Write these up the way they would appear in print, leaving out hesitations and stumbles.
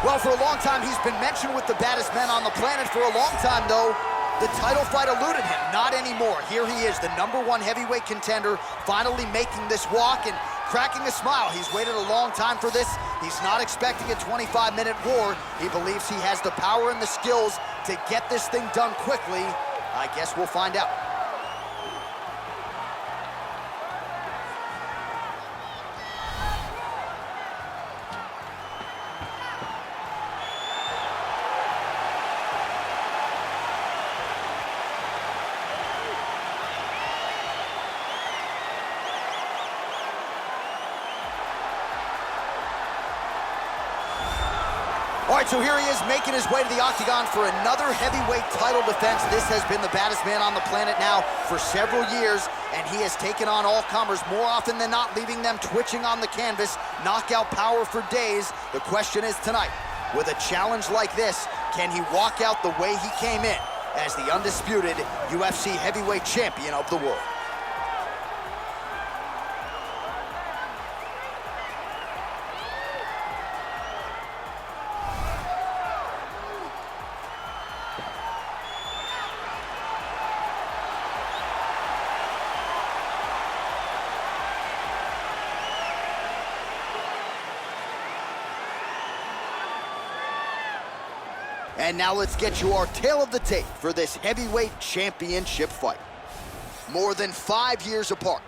Well, for a long time, he's been mentioned with the baddest men on the planet. For a long time, though, the title fight eluded him. Not anymore. Here he is, the #1 heavyweight contender, finally making this walk and cracking a smile. He's waited a long time for this. He's not expecting a 25-minute war. He believes he has the power and the skills to get this thing done quickly. I guess we'll find out. All right, so here he is making his way to the octagon for another heavyweight title defense. This has been the baddest man on the planet now for several years, and he has taken on all comers more often than not, leaving them twitching on the canvas. Knockout power for days. The question is tonight, with a challenge like this, can he walk out the way he came in as the undisputed UFC heavyweight champion of the world? And now let's get you our tale of the tape for this heavyweight championship fight. More than 5 years apart,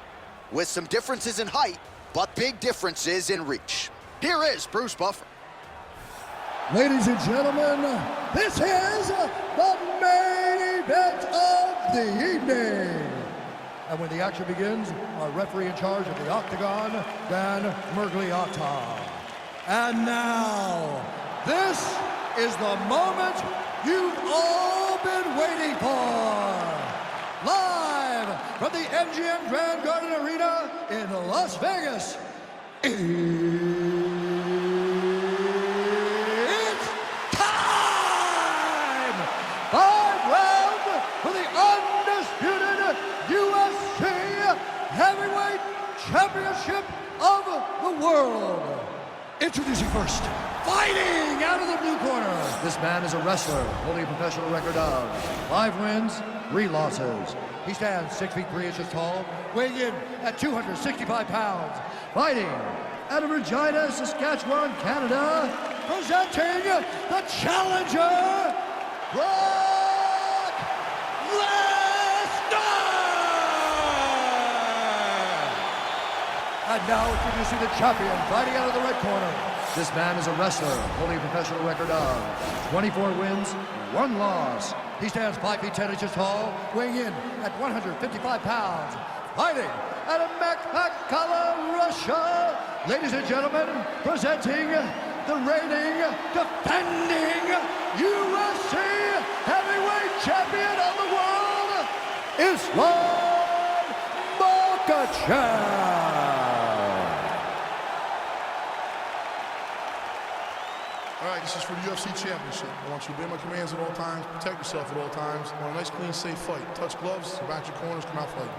with some differences in height, but big differences in reach. Here is Bruce Buffer. Ladies and gentlemen, this is the main event of the evening. And when the action begins, our referee in charge of the octagon, Dan Mergliotta. And now, this is the moment you've all been waiting for. Live from the MGM Grand Garden Arena in Las Vegas. It's time! 5 rounds for the undisputed UFC Heavyweight Championship of the world. Introducing first, fighting out of the blue corner. This man is a wrestler, holding a professional record of 5 wins, 3 losses. He stands 6 feet 3 inches tall, weighing in at 265 pounds. Fighting out of Regina, Saskatchewan, Canada, presenting the challenger, Brock Lesnar! And now introducing the champion, fighting out of the red corner. This man is a wrestler, holding a professional record of 24 wins, 1 loss. He stands 5 feet 10 inches tall, weighing in at 155 pounds. Fighting out of Makhachev, Russia. Ladies and gentlemen, presenting the reigning, defending UFC heavyweight champion of the world, Islam Makhachev. All right, this is for the UFC Championship. I want you to obey my commands at all times, protect yourself at all times. I want a nice, clean, safe fight. Touch gloves, back your corners, come out fighting.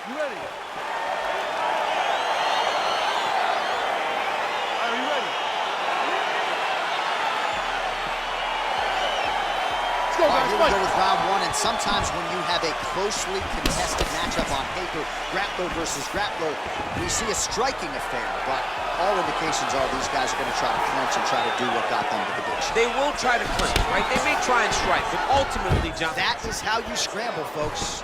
You ready? Are you ready? Let's go, guys. Here we go with round 1, and sometimes when you have a closely contested matchup on paper, grappler versus grappler, we see a striking affair, but all indications are these guys are going to try to clinch and try to do what got them to the ditch. They will try to clinch, right? They may try and strike, but ultimately, John, that is how you scramble, folks.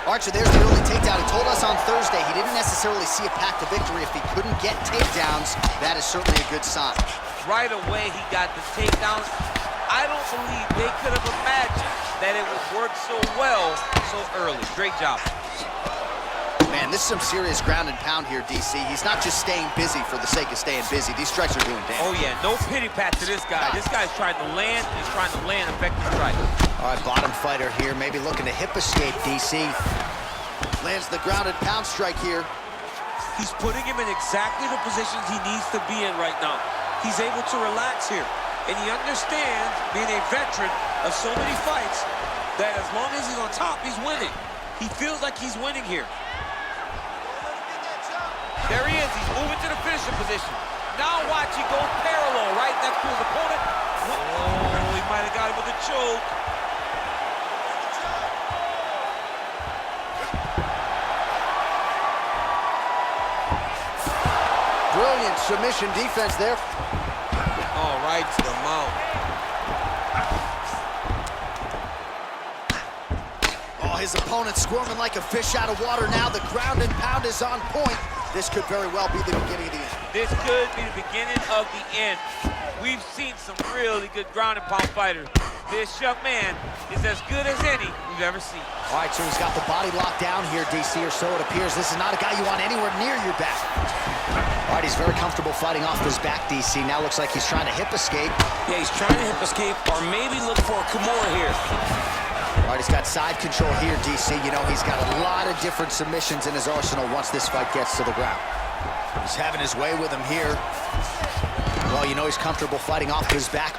All right, so there's the early takedown. He told us on Thursday he didn't necessarily see a path to victory if he couldn't get takedowns. That is certainly a good sign. right away he got the takedowns. I don't believe they could have imagined that it would work so well so early. Great job. Man, this is some serious ground and pound here, DC. He's not just staying busy for the sake of staying busy. These strikes are doing damage. Oh, yeah, no pity pat to this guy. This guy's trying to land. He's trying to land effective strike. All right, bottom fighter here, maybe looking to hip escape, DC. Lands the ground and pound strike here. He's putting him in exactly the positions he needs to be in right now. He's able to relax here. And he understands, being a veteran of so many fights, that as long as he's on top, he's winning. He feels like he's winning here. into the finishing position. Now watch, he goes parallel, right next to his opponent. Oh, he might have got him with a choke. Brilliant submission defense there. All right, to the mount. Oh, his opponent squirming like a fish out of water now. The ground and pound is on point. This could very well be the beginning of the end. This could be the beginning of the end. We've seen some really good ground and pound fighters. This young man is as good as any we've ever seen. All right, so he's got the body locked down here, DC, or so it appears. This is not a guy you want anywhere near your back. All right, he's very comfortable fighting off his back, DC. Now looks like he's trying to hip escape. Yeah, he's trying to hip escape or maybe look for a Kimura here. All right, he's got side control here, DC. You know, he's got a lot of different submissions in his arsenal once this fight gets to the ground. He's having his way with him here. Well, you know he's comfortable fighting off his back.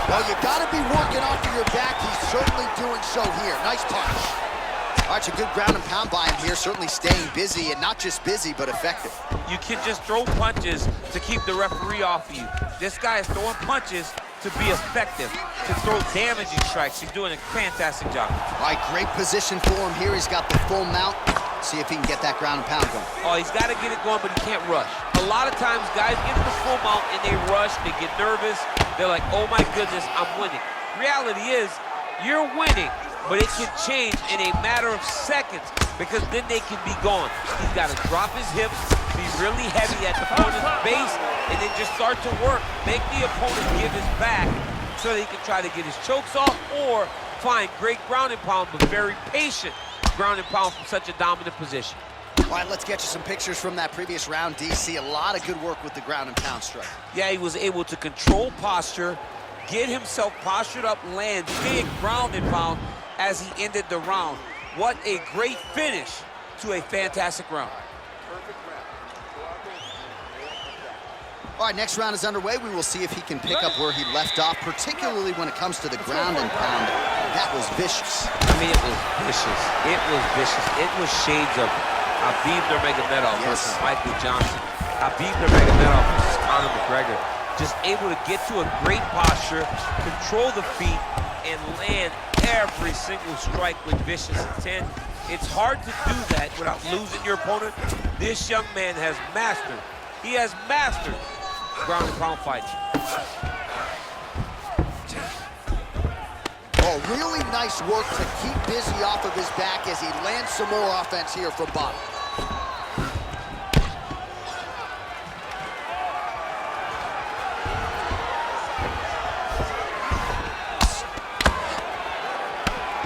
Well, you gotta be working off of your back. He's certainly doing so here. Nice punch. All right, so good ground and pound by him here. Certainly staying busy, and not just busy, but effective. You can just throw punches to keep the referee off of you. This guy is throwing punches to be effective, to throw damaging strikes. He's doing a fantastic job. All right, great position for him here. He's got the full mount. See if he can get that ground and pound going. Oh, he's got to get it going, but he can't rush. A lot of times, guys get in the full mount and they rush, they get nervous. They're like, oh my goodness, I'm winning. Reality is, you're winning, but it can change in a matter of seconds because then they can be gone. He's got to drop his hips, be really heavy at the opponent's base, and then just start to work. Make the opponent give his back so that he can try to get his chokes off or find great ground and pound, but very patient ground and pound from such a dominant position. All right, let's get you some pictures from that previous round, DC. A lot of good work with the ground and pound strike. Yeah, he was able to control posture, get himself postured up, land big ground and pound as he ended the round. What a great finish to a fantastic round. All right, next round is underway. We will see if he can pick up where he left off, particularly when it comes to the ground and pound. That was vicious. I mean, it was vicious. It was vicious. It was shades of Khabib Nurmagomedov versus Michael Johnson. Khabib Nurmagomedov versus Conor McGregor. Just able to get to a great posture, control the feet, and land every single strike with vicious intent. It's hard to do that without losing your opponent. This young man has mastered. He has mastered ground and pound fighting. Oh, really nice work to keep busy off of his back as he lands some more offense here from bottom.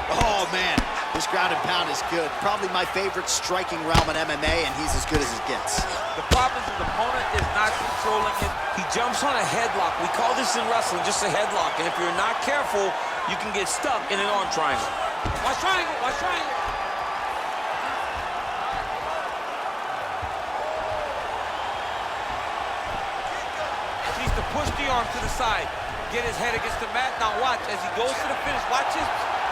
Oh, man, this ground and pound is good. Probably my favorite striking realm in MMA, and he's as good as it gets. The problem is his opponent is not controlling it. He jumps on a headlock. We call this in wrestling just a headlock. And if you're not careful, you can get stuck in an arm triangle. Watch triangle, watch triangle. Needs to push the arm to the side. Get his head against the mat. Now watch, as he goes to the finish, watch his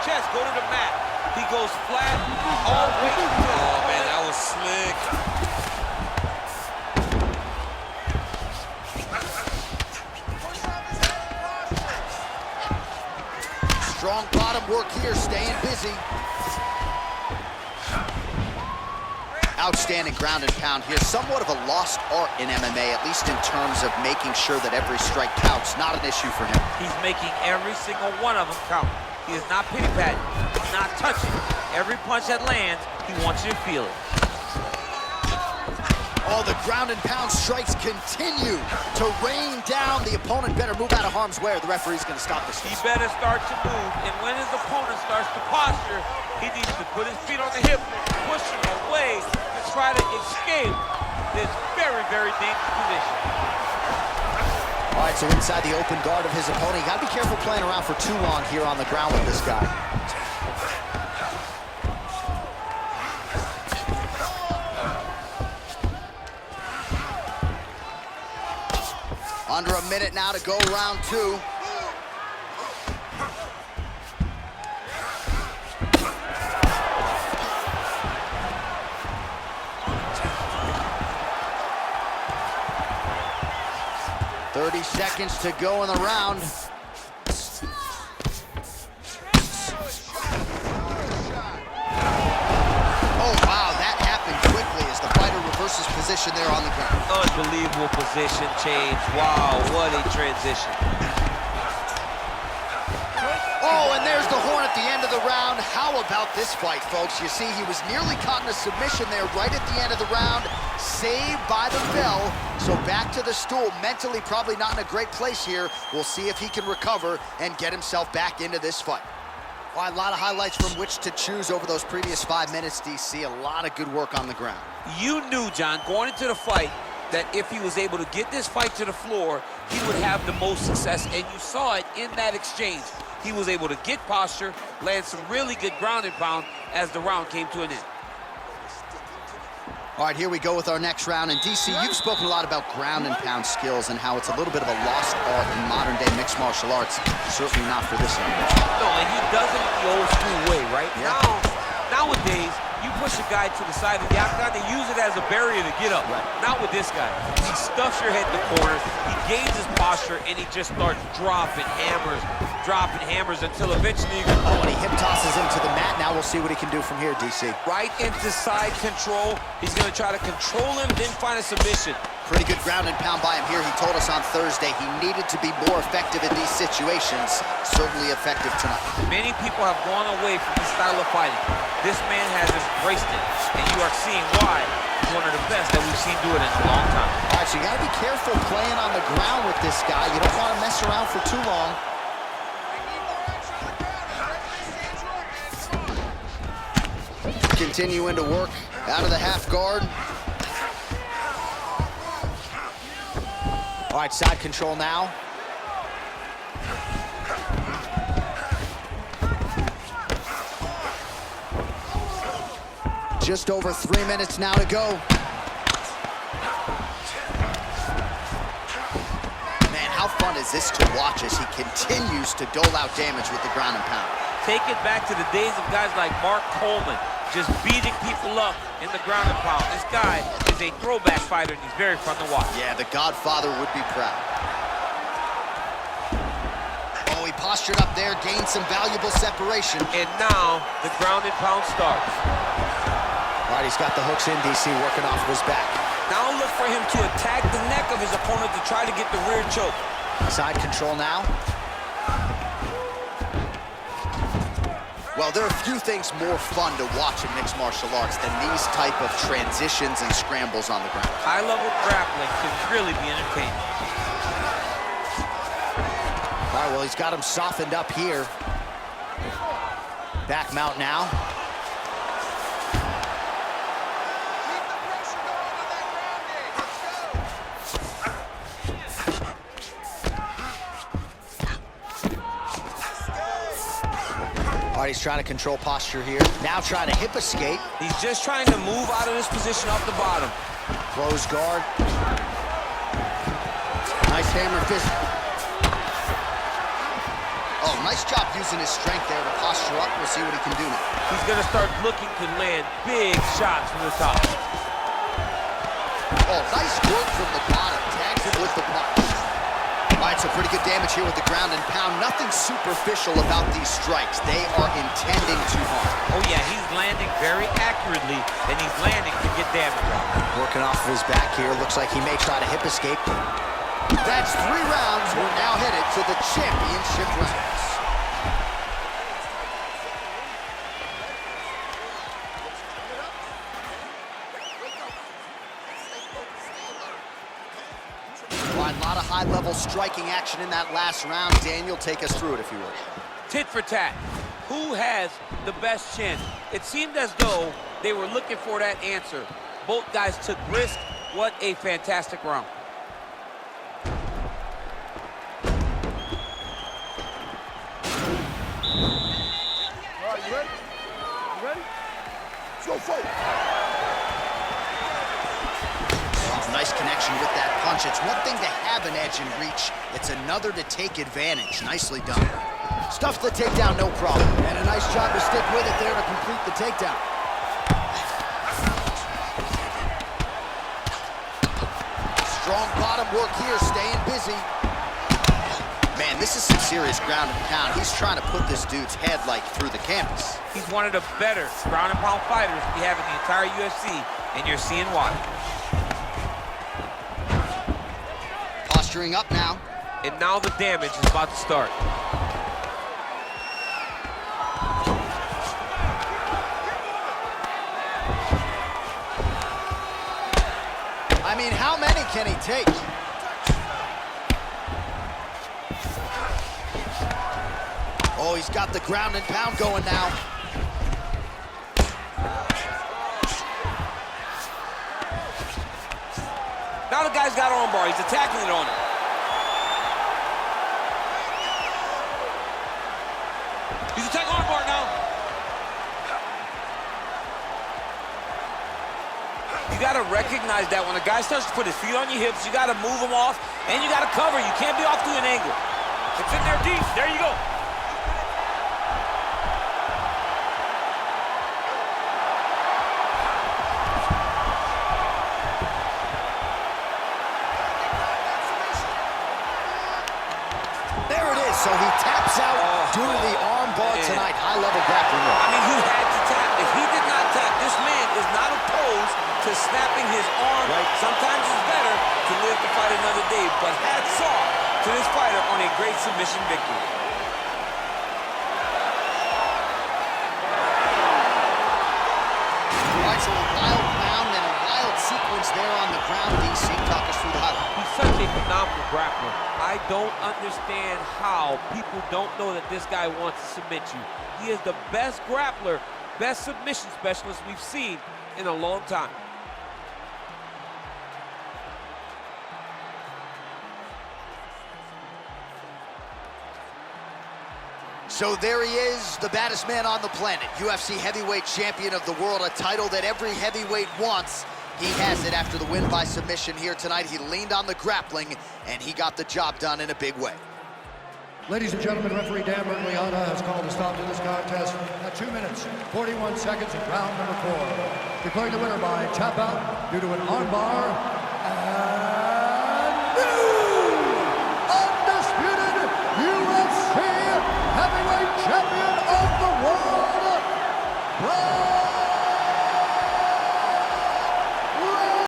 chest go to the mat. He goes flat all the way to the Oh, man, that was slick. Strong bottom work here, staying busy. Outstanding ground and pound here. Somewhat of a lost art in MMA, at least in terms of making sure that every strike counts. Not an issue for him. He's making every single one of them count. He is not pity-patting. He's not touching. Every punch that lands, he wants you to feel it. Oh, the ground and pound strikes continue to rain down. The opponent better move out of harm's way or the referee's going to stop this. He better start to move, and when his opponent starts to posture, he needs to put his feet on the hip, push him away to try to escape this very, very dangerous position. All right, so inside the open guard of his opponent. You got to be careful playing around for too long here on the ground with this guy. Under a minute now to go, round two. 30 seconds to go in the round. Oh, wow, that happened quickly as the fighter reverses position there on the ground. Unbelievable position change. Wow, what a transition. Oh, and there's the horn at the end of the round. How about this fight, folks? You see, he was nearly caught in a submission there right at the end of the round. Saved by the bell. So back to the stool. Mentally probably not in a great place here. We'll see if he can recover and get himself back into this fight. All right, a lot of highlights from which to choose over those previous 5 minutes, DC. A lot of good work on the ground. You knew, John, going into the fight, that if he was able to get this fight to the floor, he would have the most success, and you saw it in that exchange. He was able to get posture, land some really good ground and pound as the round came to an end. All right, here we go with our next round. And DC, you've spoken a lot about ground and pound skills and how it's a little bit of a lost art in modern day mixed martial arts. Certainly not for this individual. No, and he does it the old school way, right? Yeah. Nowadays, you push a guy to the side of the octagon, they use it as a barrier to get up. Right. Not with this guy. He stuffs your head in the corner, he gains his posture, and he just starts dropping hammers until eventually... Oh, and he hip tosses him to the mat. Now we'll see what he can do from here, DC. Right into side control. He's going to try to control him, then find a submission. Pretty good ground and pound by him here. He told us on Thursday he needed to be more effective in these situations. Certainly effective tonight. Many people have gone away from this style of fighting. This man has embraced it, and you are seeing why he's one of the best that we've seen do it in a long time. All right, so you got to be careful playing on the ground with this guy. You don't want to mess around for too long. Continuing to work out of the half guard. All right, side control now. Just over 3 minutes now to go. Man, how fun is this to watch as he continues to dole out damage with the ground and pound. Take it back to the days of guys like Mark Coleman, just beating people up in the ground and pound. This guy is a throwback fighter, and he's very fun to watch. Yeah, the Godfather would be proud. Oh, he postured up there, gained some valuable separation. And now, the ground and pound starts. All right, he's got the hooks in, DC, working off of his back. Now look for him to attack the neck of his opponent to try to get the rear choke. Side control now. Well, there are few things more fun to watch in mixed martial arts than these type of transitions and scrambles on the ground. High-level grappling can really be entertaining. All right, well, he's got him softened up here. Back mount now. All right, he's trying to control posture here. Now trying to hip escape. He's just trying to move out of this position off the bottom. Close guard. Nice hammer fist. Oh, nice job using his strength there to posture up. We'll see what he can do now. He's going to start looking to land big shots from the top. Oh, nice work from the bottom. Tags him with the punch. All right, so pretty good damage here with the ground and pound. Nothing superficial about these strikes. They are intending to harm. Oh, yeah, he's landing very accurately, and he's landing to get damage out. Working off of his back here. Looks like he may try to hip escape. That's 3 rounds. We're now headed to the championship rounds. A lot of high-level striking action in that last round. Daniel, take us through it, if you would. Tit for tat. Who has the best chin? It seemed as though they were looking for that answer. Both guys took risk. What a fantastic round. All right, you ready? You ready? Let's go fight. Nice connection with that punch. It's one thing to have an edge and reach. It's another to take advantage. Nicely done. Stuffs the takedown, no problem. And a nice job to stick with it there to complete the takedown. Strong body. got him work here, staying busy. Man, this is some serious ground and pound. He's trying to put this dude's head, like, through the canvas. He's one of the better ground and pound fighters we have in the entire UFC, and you're seeing why. Posturing up now. And now the damage is about to start. I mean, how many can he take? Oh, he's got the ground and pound going now. Now the guy's got armbar. He's attacking it on him. He's attacking armbar now. You got to recognize that when a guy starts to put his feet on your hips, you got to move him off, and you got to cover. You can't be off to an angle. It's in there deep. There you go. There it is. So he taps out due to the arm bar tonight. High-level grappling work. I mean, he had to tap. If he did not tap, this man is not opposed to snapping his arm. Right. Sometimes it's better to live to fight another day, but hats off to this fighter on a great submission victory. All right, so a wild pound and a wild sequence there on the ground. DC, talk us through the highlight. He's such a phenomenal grappler. I don't understand how people don't know that this guy wants to submit you. He is the best grappler, best submission specialist we've seen in a long time. So there he is, the baddest man on the planet, UFC heavyweight champion of the world, a title that every heavyweight wants. He has it after the win by submission here tonight. He leaned on the grappling, and he got the job done in a big way. Ladies and gentlemen, referee Dan Mergliata has called a stop to this contest at 2 minutes, 41 seconds of round number 4. Declaring the winner by tap out due to an armbar, and new undisputed UFC heavyweight champion of the world,